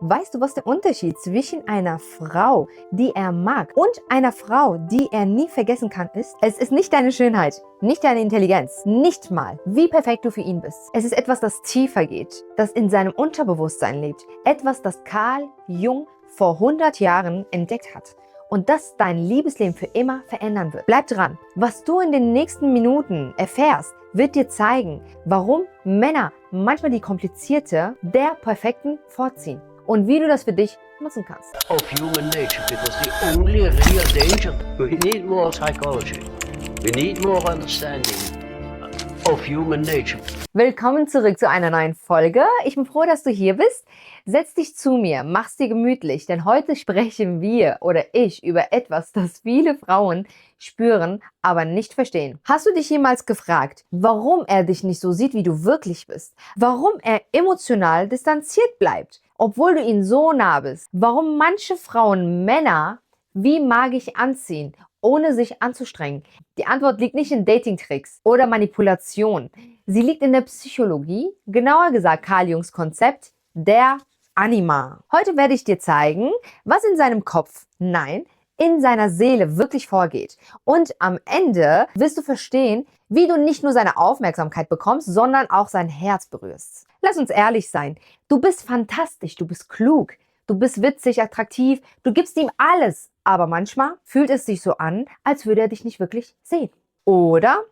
Weißt du, was der Unterschied zwischen einer Frau, die er mag, und einer Frau, die er nie vergessen kann, ist? Es ist nicht deine Schönheit, nicht deine Intelligenz, nicht mal, wie perfekt du für ihn bist. Es ist etwas, das tiefer geht, das in seinem Unterbewusstsein lebt. Etwas, das Carl Jung vor 100 Jahren entdeckt hat. Und das dein Liebesleben für immer verändern wird. Bleib dran. Was du in den nächsten Minuten erfährst, wird dir zeigen, warum Männer manchmal die komplizierte der perfekten vorziehen. Und wie du das für dich nutzen kannst. Of human nature, because the only real danger, we need more psychology. We need more understanding of human nature. Willkommen zurück zu einer neuen Folge. Ich bin froh, dass du hier bist. Setz dich zu mir, mach's dir gemütlich, denn heute sprechen wir oder ich über etwas, das viele Frauen spüren, aber nicht verstehen. Hast du dich jemals gefragt, warum er dich nicht so sieht, wie du wirklich bist? Warum er emotional distanziert bleibt, obwohl du ihm so nah bist? Warum manche Frauen Männer wie magisch anziehen, ohne sich anzustrengen? Die Antwort liegt nicht in Dating-Tricks oder Manipulation. Sie liegt in der Psychologie, genauer gesagt Carl Jungs Konzept der Anima. Heute werde ich dir zeigen, was in seinem Kopf, nein, in seiner Seele wirklich vorgeht. Und am Ende wirst du verstehen, wie du nicht nur seine Aufmerksamkeit bekommst, sondern auch sein Herz berührst. Lass uns ehrlich sein. Du bist fantastisch, du bist klug, du bist witzig, attraktiv, du gibst ihm alles. Aber manchmal fühlt es sich so an, als würde er dich nicht wirklich sehen. Oder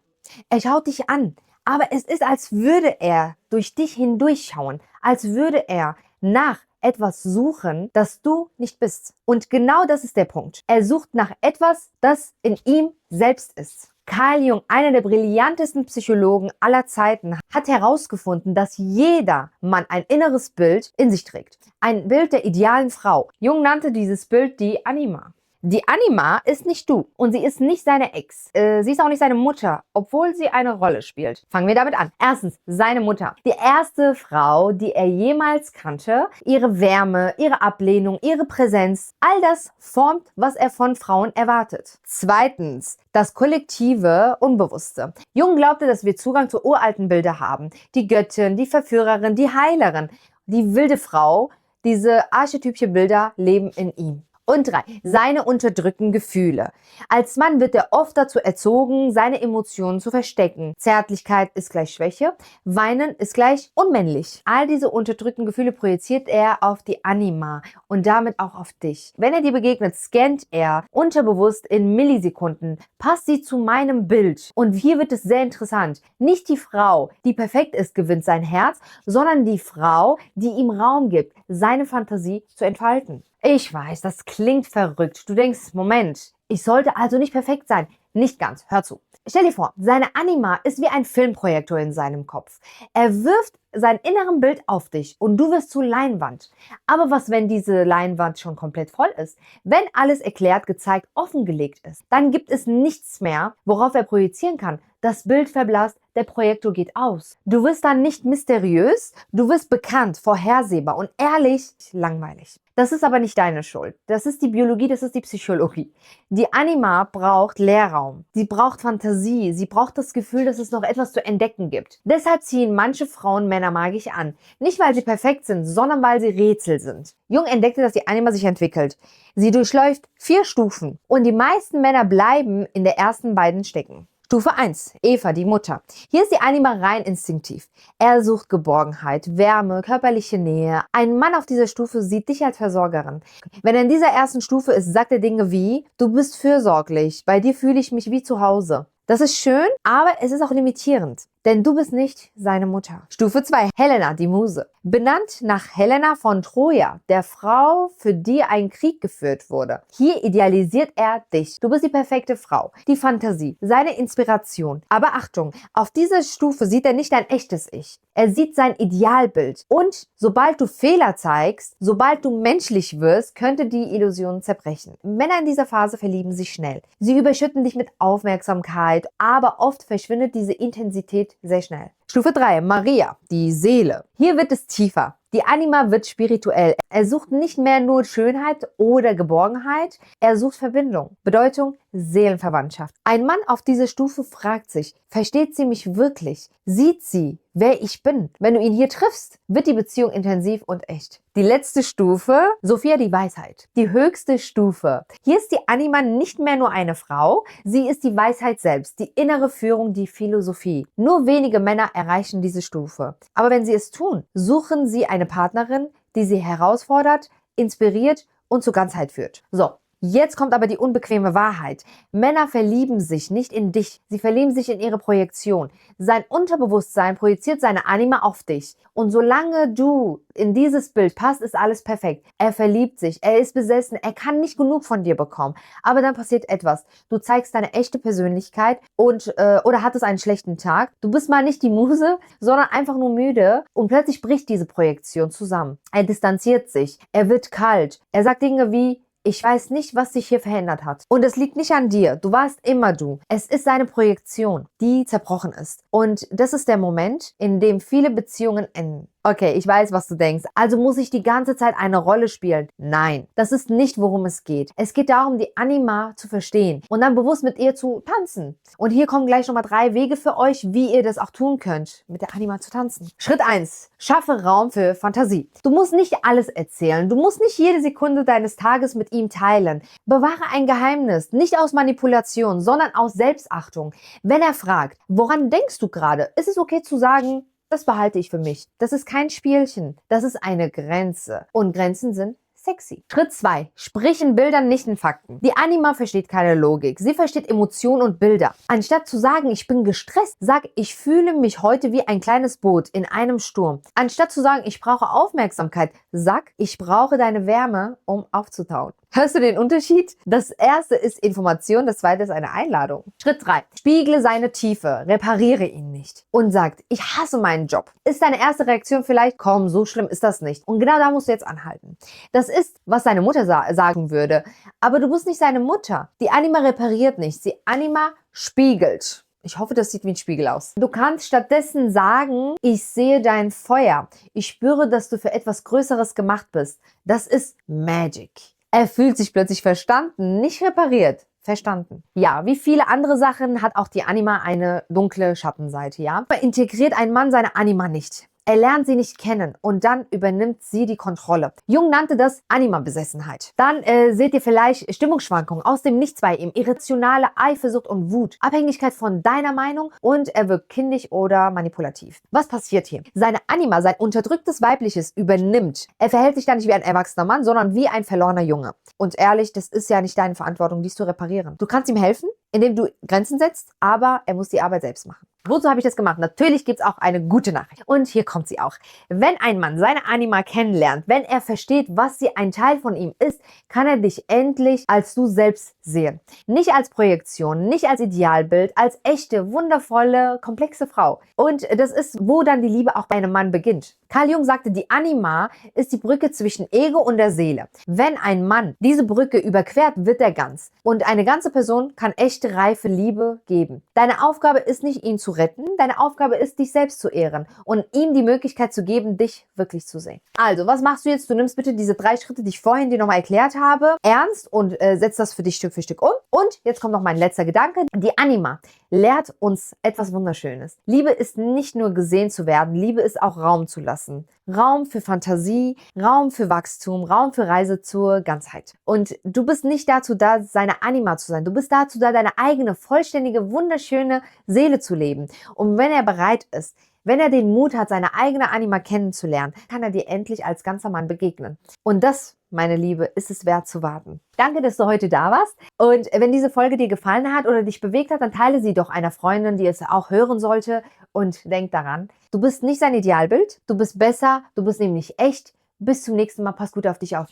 er schaut dich an, aber es ist, als würde er durch dich hindurchschauen, als würde er nach etwas suchen, das du nicht bist. Und genau das ist der Punkt. Er sucht nach etwas, das in ihm selbst ist. Carl Jung, einer der brillantesten Psychologen aller Zeiten, hat herausgefunden, dass jeder Mann ein inneres Bild in sich trägt. Ein Bild der idealen Frau. Jung nannte dieses Bild die Anima. Die Anima ist nicht du und sie ist nicht seine Ex. Sie ist auch nicht seine Mutter, obwohl sie eine Rolle spielt. Fangen wir damit an. Erstens, seine Mutter. Die erste Frau, die er jemals kannte. Ihre Wärme, ihre Ablehnung, ihre Präsenz. All das formt, was er von Frauen erwartet. Zweitens, das kollektive Unbewusste. Jung glaubte, dass wir Zugang zu uralten Bildern haben. Die Göttin, die Verführerin, die Heilerin, die wilde Frau. Diese archetypische Bilder leben in ihm. Und 3, seine unterdrückten Gefühle. Als Mann wird er oft dazu erzogen, seine Emotionen zu verstecken. Zärtlichkeit ist gleich Schwäche, Weinen ist gleich unmännlich. All diese unterdrückten Gefühle projiziert er auf die Anima und damit auch auf dich. Wenn er dir begegnet, scannt er unterbewusst in Millisekunden. Passt sie zu meinem Bild? Und hier wird es sehr interessant. Nicht die Frau, die perfekt ist, gewinnt sein Herz, sondern die Frau, die ihm Raum gibt, seine Fantasie zu entfalten. Ich weiß, das klingt verrückt. Du denkst, Moment, ich sollte also nicht perfekt sein. Nicht ganz, hör zu. Stell dir vor, seine Anima ist wie ein Filmprojektor in seinem Kopf. Er wirft sein inneren Bild auf dich und du wirst zur Leinwand. Aber was, wenn diese Leinwand schon komplett voll ist? Wenn alles erklärt, gezeigt, offengelegt ist, dann gibt es nichts mehr, worauf er projizieren kann. Das Bild verblasst, der Projektor geht aus. Du wirst dann nicht mysteriös, du wirst bekannt, vorhersehbar und ehrlich langweilig. Das ist aber nicht deine Schuld. Das ist die Biologie, das ist die Psychologie. Die Anima braucht Leerraum, sie braucht Fantasie, sie braucht das Gefühl, dass es noch etwas zu entdecken gibt. Deshalb ziehen manche Frauen Männer magisch an. Nicht, weil sie perfekt sind, sondern weil sie Rätsel sind. Jung entdeckte, dass die Anima sich entwickelt. Sie durchläuft 4 Stufen und die meisten Männer bleiben in der ersten beiden stecken. Stufe 1, Eva, die Mutter. Hier ist die Anima rein instinktiv. Er sucht Geborgenheit, Wärme, körperliche Nähe. Ein Mann auf dieser Stufe sieht dich als Versorgerin. Wenn er in dieser ersten Stufe ist, sagt er Dinge wie, du bist fürsorglich, bei dir fühle ich mich wie zu Hause. Das ist schön, aber es ist auch limitierend, denn du bist nicht seine Mutter. Stufe 2, Helena, die Muse. Benannt nach Helena von Troja, der Frau, für die ein Krieg geführt wurde. Hier idealisiert er dich. Du bist die perfekte Frau, die Fantasie, seine Inspiration. Aber Achtung, auf dieser Stufe sieht er nicht dein echtes Ich. Er sieht sein Idealbild. Und sobald du Fehler zeigst, sobald du menschlich wirst, könnte die Illusion zerbrechen. Männer in dieser Phase verlieben sich schnell. Sie überschütten dich mit Aufmerksamkeit, aber oft verschwindet diese Intensität sehr schnell. Stufe 3, Maria, die Seele. Hier wird es tiefer. Die Anima wird spirituell. Er sucht nicht mehr nur Schönheit oder Geborgenheit, er sucht Verbindung, Bedeutung, Seelenverwandtschaft. Ein Mann auf dieser Stufe fragt sich, versteht sie mich wirklich? Sieht sie, wer ich bin? Wenn du ihn hier triffst, wird die Beziehung intensiv und echt. Die letzte Stufe, Sophia die Weisheit. Die höchste Stufe. Hier ist die Anima nicht mehr nur eine Frau, sie ist die Weisheit selbst, die innere Führung, die Philosophie. Nur wenige Männer erreichen diese Stufe. Aber wenn sie es tun, suchen sie eine Partnerin, die sie herausfordert, inspiriert und zur Ganzheit führt. So. Jetzt kommt aber die unbequeme Wahrheit. Männer verlieben sich nicht in dich, sie verlieben sich in ihre Projektion. Sein Unterbewusstsein projiziert seine Anima auf dich. Und solange du in dieses Bild passt, ist alles perfekt. Er verliebt sich, er ist besessen, er kann nicht genug von dir bekommen. Aber dann passiert etwas. Du zeigst deine echte Persönlichkeit oder hattest einen schlechten Tag. Du bist mal nicht die Muse, sondern einfach nur müde. Und plötzlich bricht diese Projektion zusammen. Er distanziert sich, er wird kalt. Er sagt Dinge wie: Ich weiß nicht, was sich hier verändert hat. Und es liegt nicht an dir. Du warst immer du. Es ist seine Projektion, die zerbrochen ist. Und das ist der Moment, in dem viele Beziehungen enden. Okay, ich weiß, was du denkst. Also muss ich die ganze Zeit eine Rolle spielen? Nein, das ist nicht, worum es geht. Es geht darum, die Anima zu verstehen und dann bewusst mit ihr zu tanzen. Und hier kommen gleich nochmal 3 Wege für euch, wie ihr das auch tun könnt, mit der Anima zu tanzen. Schritt 1. Schaffe Raum für Fantasie. Du musst nicht alles erzählen. Du musst nicht jede Sekunde deines Tages mit ihm teilen. Bewahre ein Geheimnis, nicht aus Manipulation, sondern aus Selbstachtung. Wenn er fragt, woran denkst du gerade, ist es okay zu sagen: Das behalte ich für mich. Das ist kein Spielchen. Das ist eine Grenze. Und Grenzen sind sexy. Schritt 2. Sprich in Bildern, nicht in Fakten. Die Anima versteht keine Logik. Sie versteht Emotionen und Bilder. Anstatt zu sagen, ich bin gestresst, sag, ich fühle mich heute wie ein kleines Boot in einem Sturm. Anstatt zu sagen, ich brauche Aufmerksamkeit, sag, ich brauche deine Wärme, um aufzutauen. Hörst du den Unterschied? Das erste ist Information, das zweite ist eine Einladung. Schritt 3. Spiegle seine Tiefe, repariere ihn nicht. Und sagt, ich hasse meinen Job. Ist deine erste Reaktion vielleicht: Komm, so schlimm ist das nicht. Und genau da musst du jetzt anhalten. Das ist, was seine Mutter sagen würde. Aber du bist nicht seine Mutter. Die Anima repariert nicht, die Anima spiegelt. Ich hoffe, das sieht wie ein Spiegel aus. Du kannst stattdessen sagen: Ich sehe dein Feuer. Ich spüre, dass du für etwas Größeres gemacht bist. Das ist Magic. Er fühlt sich plötzlich verstanden, nicht repariert. Verstanden. Ja, wie viele andere Sachen hat auch die Anima eine dunkle Schattenseite, ja? Aber integriert ein Mann seine Anima nicht. Er lernt sie nicht kennen und dann übernimmt sie die Kontrolle. Jung nannte das Anima-Besessenheit. Dann seht ihr vielleicht Stimmungsschwankungen aus dem Nichts bei ihm, irrationale Eifersucht und Wut, Abhängigkeit von deiner Meinung und er wirkt kindisch oder manipulativ. Was passiert hier? Seine Anima, sein unterdrücktes Weibliches übernimmt. Er verhält sich dann nicht wie ein erwachsener Mann, sondern wie ein verlorener Junge. Und ehrlich, das ist ja nicht deine Verantwortung, dies zu reparieren. Du kannst ihm helfen, indem du Grenzen setzt, aber er muss die Arbeit selbst machen. Wozu habe ich das gemacht? Natürlich gibt es auch eine gute Nachricht. Und hier kommt sie auch. Wenn ein Mann seine Anima kennenlernt, wenn er versteht, was sie ein Teil von ihm ist, kann er dich endlich als du selbst sehen. Nicht als Projektion, nicht als Idealbild, als echte, wundervolle, komplexe Frau. Und das ist, wo dann die Liebe auch bei einem Mann beginnt. Carl Jung sagte, die Anima ist die Brücke zwischen Ego und der Seele. Wenn ein Mann diese Brücke überquert, wird er ganz. Und eine ganze Person kann echte, reife Liebe geben. Deine Aufgabe ist nicht, ihn zu retten. Deine Aufgabe ist, dich selbst zu ehren und ihm die Möglichkeit zu geben, dich wirklich zu sehen. Also, was machst du jetzt? Du nimmst bitte diese 3 Schritte, die ich vorhin dir nochmal erklärt habe, ernst und setzt das für dich Stück für Stück um. Und jetzt kommt noch mein letzter Gedanke. Die Anima lehrt uns etwas Wunderschönes. Liebe ist nicht nur gesehen zu werden, Liebe ist auch Raum zu lassen. Raum für Fantasie, Raum für Wachstum, Raum für Reise zur Ganzheit. Und du bist nicht dazu da, seine Anima zu sein. Du bist dazu da, deine eigene, vollständige, wunderschöne Seele zu leben. Und wenn er bereit ist, wenn er den Mut hat, seine eigene Anima kennenzulernen, kann er dir endlich als ganzer Mann begegnen. Und das, meine Liebe, ist es wert zu warten. Danke, dass du heute da warst. Und wenn diese Folge dir gefallen hat oder dich bewegt hat, dann teile sie doch einer Freundin, die es auch hören sollte. Und denk daran, du bist nicht sein Idealbild. Du bist besser. Du bist nämlich echt. Bis zum nächsten Mal. Pass gut auf dich auf.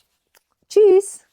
Tschüss.